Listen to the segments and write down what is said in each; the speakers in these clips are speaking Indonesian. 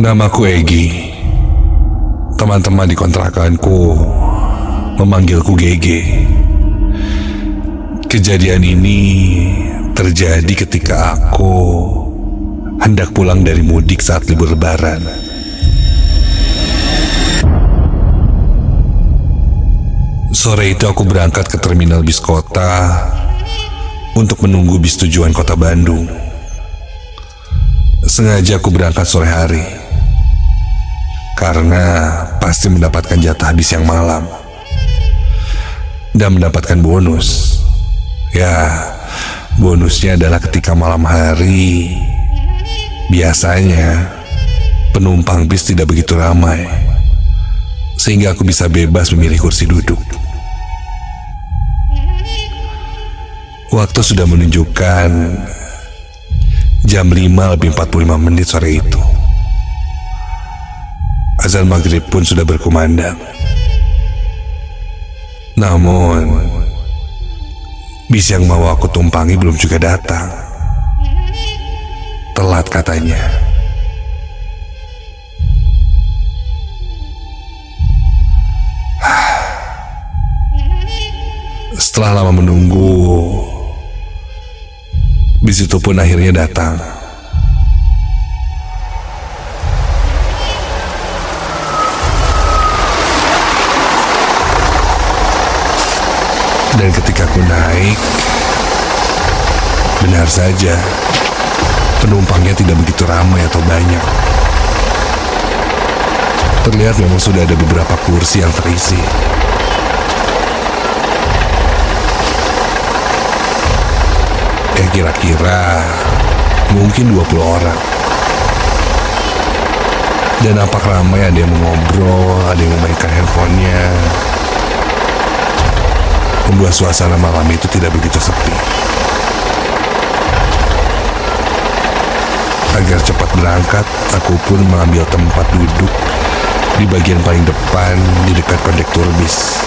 Namaku Egi. Teman-teman di kontrakanku memanggilku GG. Kejadian ini terjadi ketika aku hendak pulang dari mudik saat libur lebaran. Sore itu aku berangkat ke terminal bis kota untuk menunggu bis tujuan kota Bandung. Sengaja aku berangkat sore hari karena pasti mendapatkan jatah bis yang malam dan mendapatkan bonus. Ya, bonusnya adalah ketika malam hari biasanya penumpang bis tidak begitu ramai, sehingga aku bisa bebas memilih kursi duduk. Waktu sudah menunjukkan jam 5:45 sore itu. Azan maghrib pun sudah berkumandang. Namun bis yang mau aku tumpangi belum juga datang. Telat katanya. Setelah lama menunggu, bis itu pun akhirnya datang. Dan ketika aku naik, benar saja penumpangnya tidak begitu ramai atau banyak. Terlihat memang sudah ada beberapa kursi yang terisi. Ya kira-kira mungkin 20 orang. Dan nampak ramai, ada yang mengobrol, ada yang memainkan handphonenya, membuat suasana malam itu tidak begitu sepi. Agar cepat berangkat, aku pun mengambil tempat duduk di bagian paling depan di dekat kondektur bis.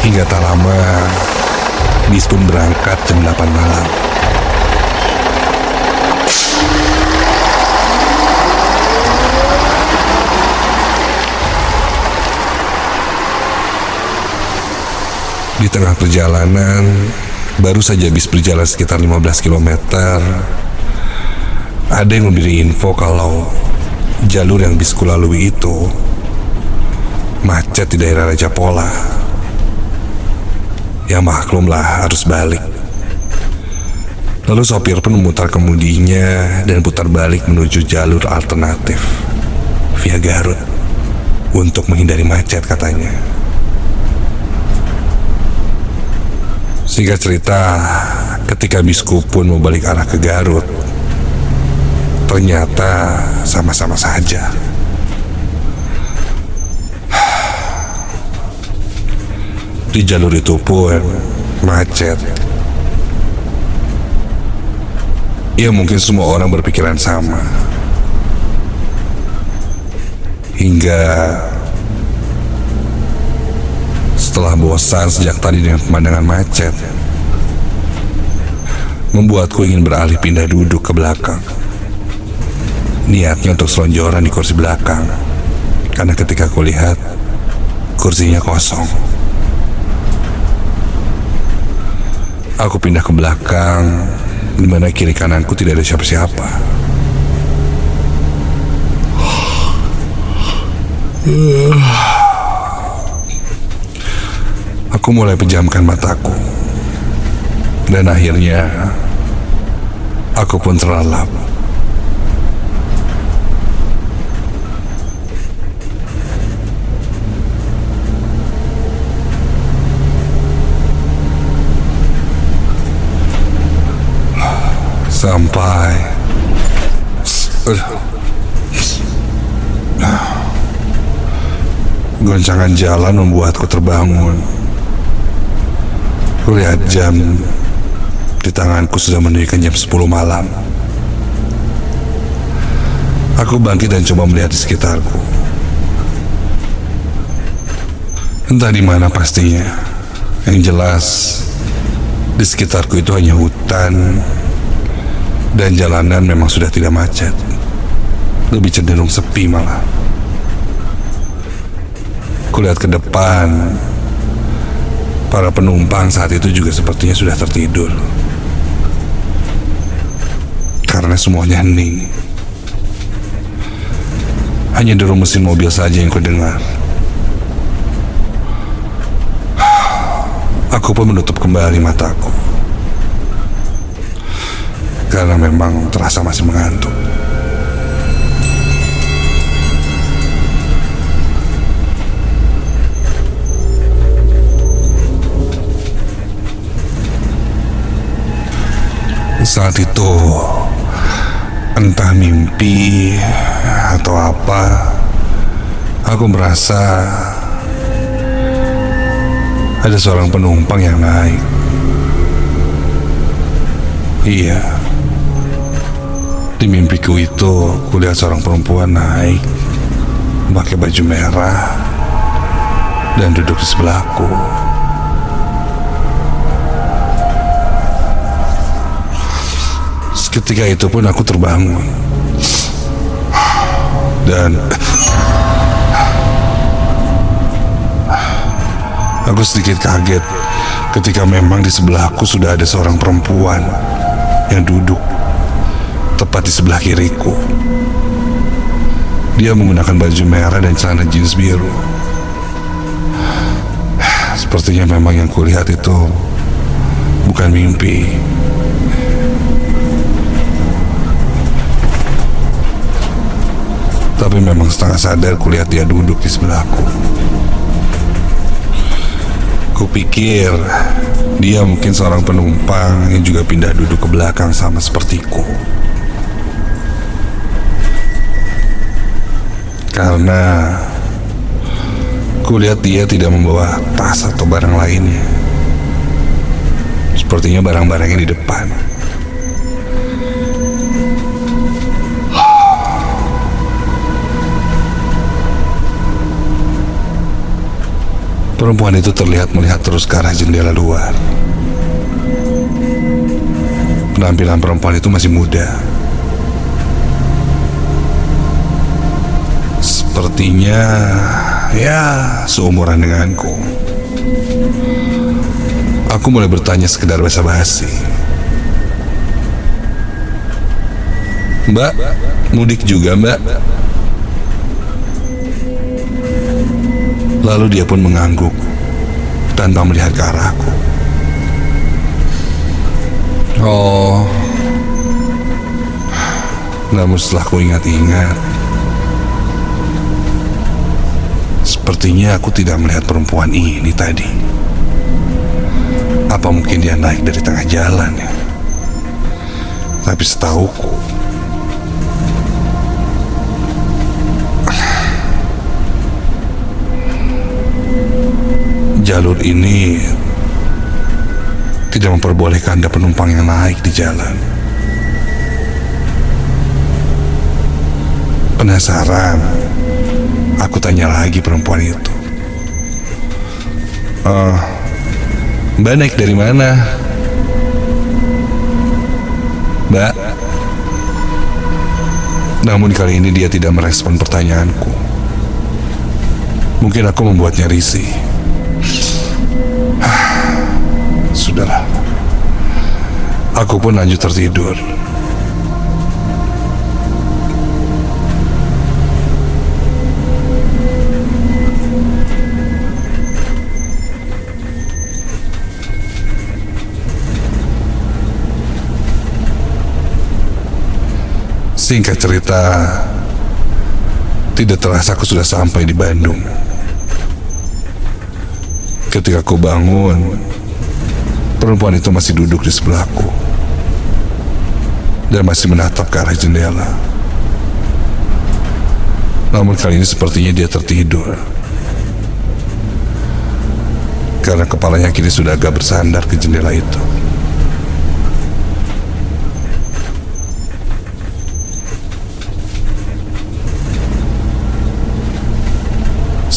Hingga tak lama, bis pun berangkat jam 8 malam. Di tengah perjalanan, baru saja bis berjalan sekitar 15 km, ada yang memberi info kalau jalur yang bis kulalui itu macet di daerah Raja Pola. Ya maklumlah, harus balik. Lalu sopir pun memutar kemudinya dan putar balik menuju jalur alternatif via Garut untuk menghindari macet katanya. Singkat cerita, ketika bisku pun mau balik arah ke Garut, ternyata sama-sama saja. Di jalur itu pun macet. Ya mungkin semua orang berpikiran sama. Hingga setelah bosan sejak tadi dengan pemandangan macet, membuatku ingin beralih pindah duduk ke belakang. Niatnya untuk selonjoran di kursi belakang, karena ketika aku lihat kursinya kosong. Aku pindah ke belakang, di mana kiri kananku tidak ada siapa-siapa. Aku mulai pejamkan mataku, dan akhirnya aku pun terlelap. Sampai goncangan jalan membuatku terbangun. Kulihat jam di tanganku sudah menunjukkan jam 10 malam. Aku bangkit dan coba melihat di sekitarku. Entah di mana pastinya. Yang jelas di sekitarku itu hanya hutan Dan jalanan memang sudah tidak macet, lebih cenderung sepi malah. Kulihat ke depan, para penumpang saat itu juga sepertinya sudah tertidur, karena semuanya hening. Hanya deru mesin mobil saja yang kudengar. Aku pun menutup kembali mataku, karena memang terasa masih mengantuk. Saat itu, entah mimpi atau apa, aku merasa ada seorang penumpang yang naik. Iya, di mimpiku itu kulihat seorang perempuan naik, pakai baju merah, dan duduk di sebelahku. Ketika itu pun aku terbangun, dan aku sedikit kaget ketika memang di sebelahku sudah ada seorang perempuan yang duduk tepat di sebelah kiriku. Dia menggunakan baju merah dan celana jeans biru. Sepertinya memang yang kulihat itu bukan mimpi. Tapi memang setengah sadar kulihat dia duduk di sebelahku. Kupikir dia mungkin seorang penumpang yang juga pindah duduk ke belakang sama sepertiku. Karena kulihat dia tidak membawa tas atau barang lainnya. Sepertinya barang-barangnya di depan. Perempuan itu terlihat melihat terus ke arah jendela luar. Penampilan perempuan itu masih muda. Sepertinya ya seumuran denganku. Aku mulai bertanya sekedar basa-basi. Mbak, mudik juga mbak? Lalu dia pun mengangguk tanpa melihat ke arahku. Oh, namun setelah ku ingat-ingat, sepertinya aku tidak melihat perempuan ini tadi. Apa mungkin dia naik dari tengah jalan ya? Tapi setauku, jalur ini tidak memperbolehkan ada penumpang yang naik di jalan. Penasaran, aku tanya lagi perempuan itu. Mbak naik dari mana? Mbak. Namun kali ini dia tidak merespon pertanyaanku. Mungkin aku membuatnya risih. Sudahlah, aku pun lanjut tertidur. Singkat cerita, tidak terasa aku sudah sampai di Bandung. Ketika aku bangun, perempuan itu masih duduk di sebelahku dan masih menatap ke arah jendela. Namun kali ini sepertinya dia tertidur, karena kepalanya kini sudah agak bersandar ke jendela itu.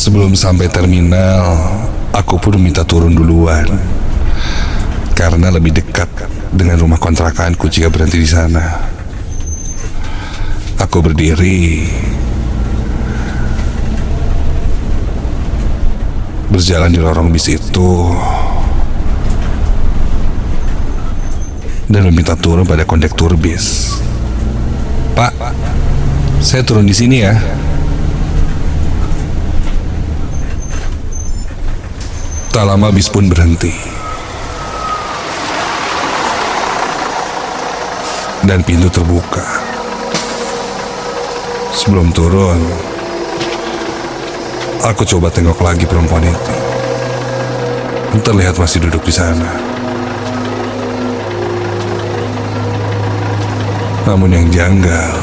Sebelum sampai terminal, aku pun minta turun duluan, karena lebih dekat dengan rumah kontrakanku jika berhenti di sana. Aku berdiri, berjalan di lorong bis itu, dan meminta turun pada kondektur bis. "Pak, saya turun di sini ya." Tak lama bis pun berhenti, dan pintu terbuka. Sebelum turun, aku coba tengok lagi perempuan itu. Terlihat masih duduk di sana. Namun yang janggal,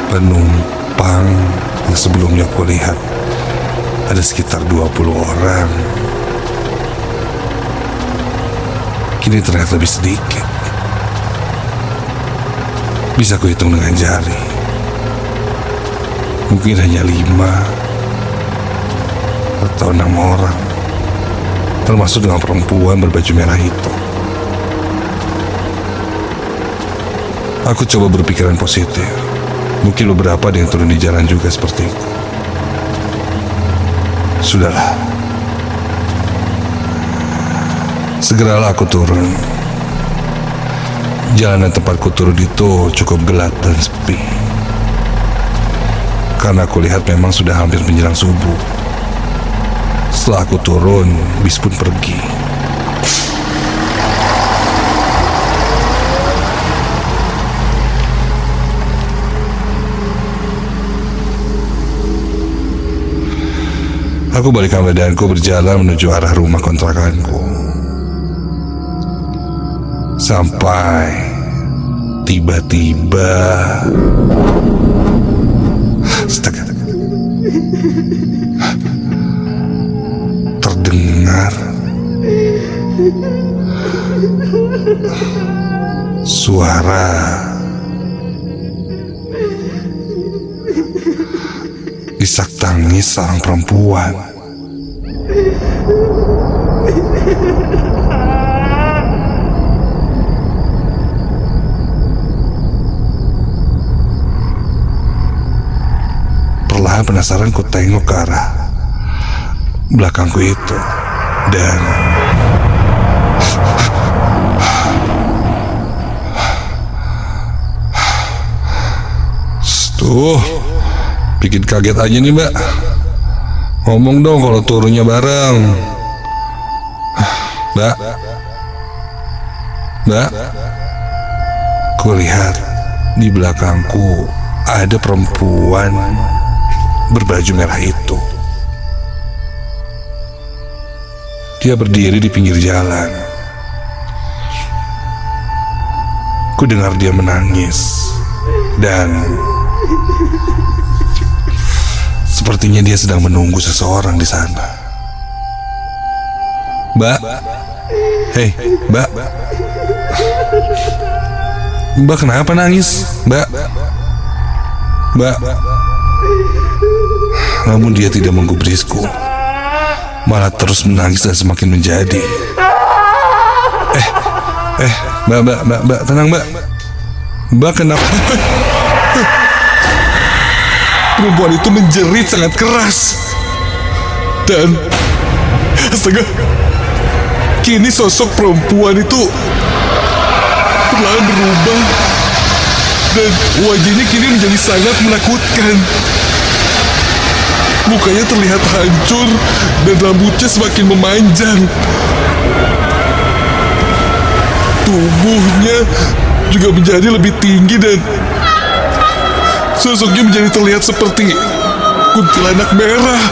penumpang yang sebelumnya aku lihat ada sekitar 20 orang, kini terlihat lebih sedikit. Bisa kuhitung dengan jari. Mungkin hanya 5 atau 6 orang, termasuk dengan perempuan berbaju merah itu. Aku coba berpikiran positif. Mungkin beberapa ada yang turun di jalan juga seperti itu. Sudahlah. Segeralah aku turun. Jalanan tempatku turun itu cukup gelap dan sepi, karena aku lihat memang sudah hampir menjelang subuh. Setelah aku turun, bis pun pergi. Aku balikkan badanku berjalan menuju arah rumah kontrakanku. Sampai tiba-tiba astaga, terdengar suara isak tangis seorang perempuan. Perlahan penasaran ku tengok ke arah belakangku itu, dan tuh, bikin kaget aja nih mbak. Ngomong dong kalau turunnya bareng. Mbak, mbak, kulihat di belakangku ada perempuan berbaju merah itu. Dia berdiri di pinggir jalan. Ku dengar dia menangis, dan sepertinya dia sedang menunggu seseorang di sana. Mbak, hei, mbak, mbak kenapa nangis, mbak, mbak? Namun dia tidak menggubrisku, malah terus menangis dan semakin menjadi. Mbak, tenang mbak. Mbak kenapa? Perempuan itu menjerit sangat keras, dan astaga, kini sosok perempuan itu perlahan berubah, dan wajahnya kini menjadi sangat menakutkan. Mukanya terlihat hancur dan rambutnya semakin memanjang. Tubuhnya juga menjadi lebih tinggi, dan sosoknya menjadi terlihat seperti kuntilanak merah.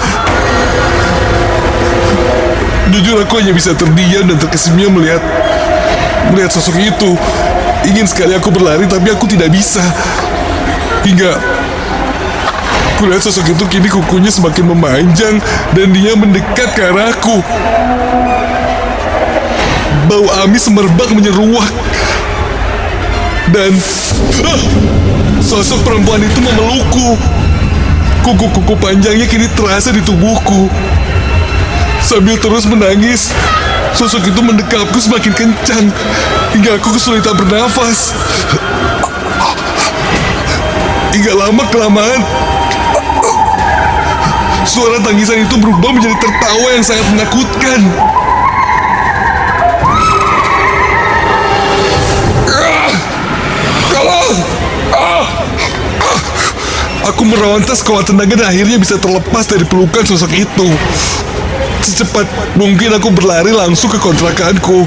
Jujur aku hanya bisa terdiam dan terkesima melihat sosok itu. Ingin sekali aku berlari, tapi aku tidak bisa. Hingga kulihat sosok itu kini kukunya semakin memanjang, dan dia mendekat ke arahku. Bau amis semerbak menyeruak, dan sosok perempuan itu memelukku. Kuku-kuku panjangnya kini terasa di tubuhku. Sambil terus menangis, sosok itu mendekapku semakin kencang hingga aku kesulitan bernafas. Hingga lama-kelamaan, suara tangisan itu berubah menjadi tertawa yang sangat menakutkan. Tolong! Aku meronta sekuat tenaga dan akhirnya bisa terlepas dari pelukan sosok itu. Secepat mungkin aku berlari langsung ke kontrakanku.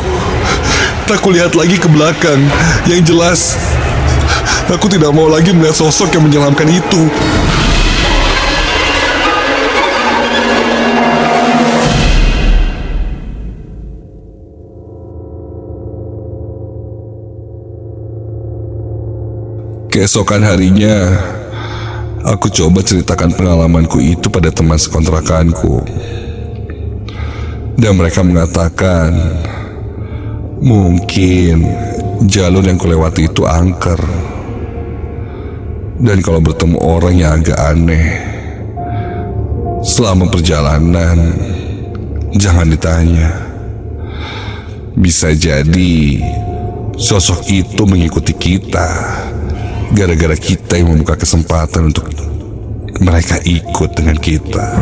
Tak kulihat lagi ke belakang. Yang jelas, aku tidak mau lagi melihat sosok yang menyeramkan itu. Keesokan harinya, aku coba ceritakan pengalamanku itu pada teman sekontrakanku. Dan mereka mengatakan, mungkin jalur yang kulewati itu angker. Dan kalau bertemu orang yang agak aneh selama perjalanan, jangan ditanya. Bisa jadi sosok itu mengikuti kita gara-gara kita yang membuka kesempatan untuk mereka ikut dengan kita.